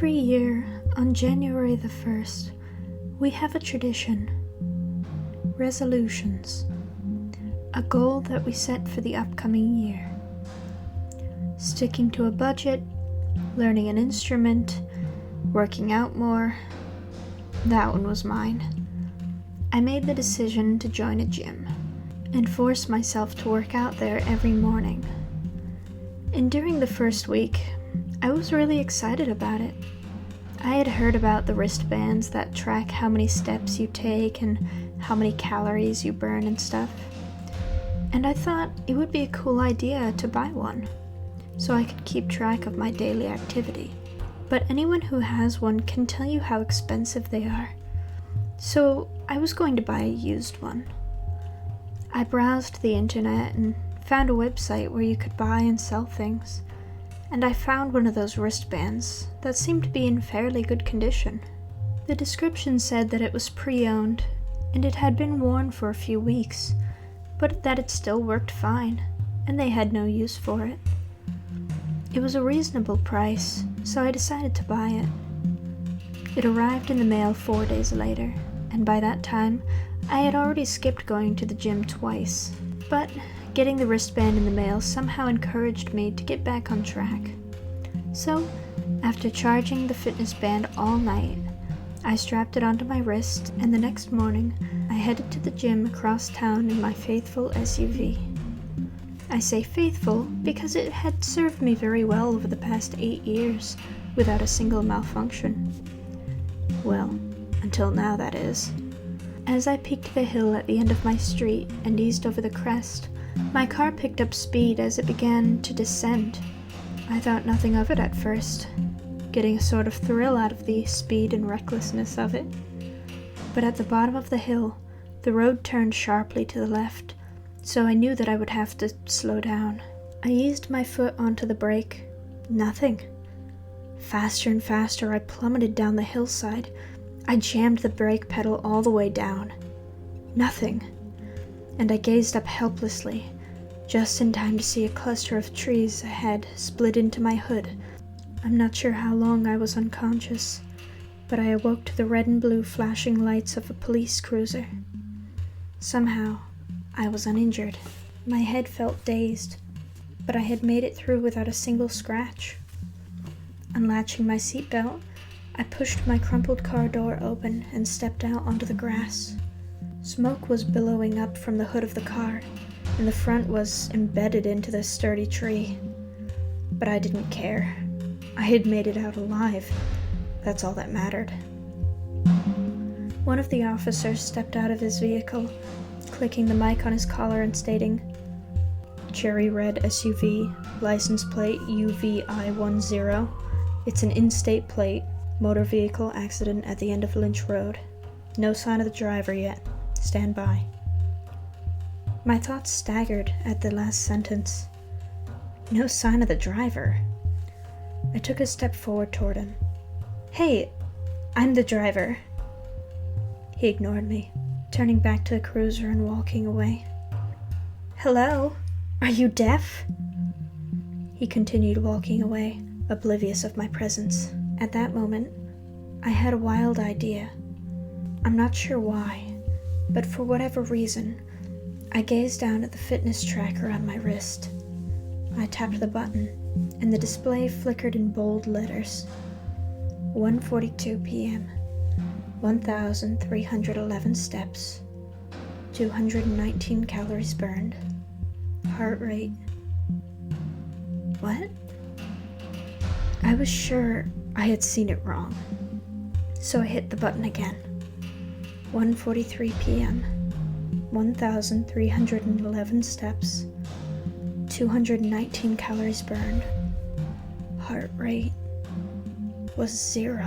Every year, on January the 1st, we have a tradition. Resolutions. A goal that we set for the upcoming year. Sticking to a budget, learning an instrument, working out more. That one was mine. I made the decision to join a gym and force myself to work out there every morning. And during the first week, I was really excited about it. I had heard about the wristbands that track how many steps you take and how many calories you burn and stuff. And I thought it would be a cool idea to buy one, so I could keep track of my daily activity. But anyone who has one can tell you how expensive they are. So I was going to buy a used one. I browsed the internet and found a website where you could buy and sell things. And I found one of those wristbands that seemed to be in fairly good condition. The description said that it was pre-owned, and it had been worn for a few weeks, but that it still worked fine, and they had no use for it. It was a reasonable price, so I decided to buy it. It arrived in the mail 4 days later, and by that time, I had already skipped going to the gym twice. But getting the wristband in the mail somehow encouraged me to get back on track. So, after charging the fitness band all night, I strapped it onto my wrist, and the next morning, I headed to the gym across town in my faithful SUV. I say faithful because it had served me very well over the past 8 years, without a single malfunction. Well, until now, that is. As I peaked the hill at the end of my street and eased over the crest, my car picked up speed as it began to descend. I thought nothing of it at first, getting a sort of thrill out of the speed and recklessness of it. But at the bottom of the hill, the road turned sharply to the left, so I knew that I would have to slow down. I eased my foot onto the brake. Nothing. Faster and faster I plummeted down the hillside. I jammed the brake pedal all the way down. Nothing. And I gazed up helplessly, just in time to see a cluster of trees ahead split into my hood. I'm not sure how long I was unconscious, but I awoke to the red and blue flashing lights of a police cruiser. Somehow, I was uninjured. My head felt dazed, but I had made it through without a single scratch. Unlatching my seatbelt, I pushed my crumpled car door open and stepped out onto the grass. Smoke was billowing up from the hood of the car, and the front was embedded into the sturdy tree. But I didn't care. I had made it out alive. That's all that mattered. One of the officers stepped out of his vehicle, clicking the mic on his collar and stating, "Cherry red SUV, license plate UVI10. It's an in-state plate, motor vehicle accident at the end of Lynch Road. No sign of the driver yet. Stand by." My thoughts staggered at the last sentence. No sign of the driver. I took a step forward toward him. "Hey, I'm the driver." He ignored me, turning back to the cruiser and walking away. "Hello? Are you deaf?" He continued walking away, oblivious of my presence. At that moment, I had a wild idea. I'm not sure why, but for whatever reason, I gazed down at the fitness tracker on my wrist. I tapped the button, and the display flickered in bold letters. 1:42 p.m. 1,311 steps. 219 calories burned. Heart rate. What? I was sure I had seen it wrong, so I hit the button again. 1:43 p.m. 1,311 steps. 219 calories burned. Heart rate was 0.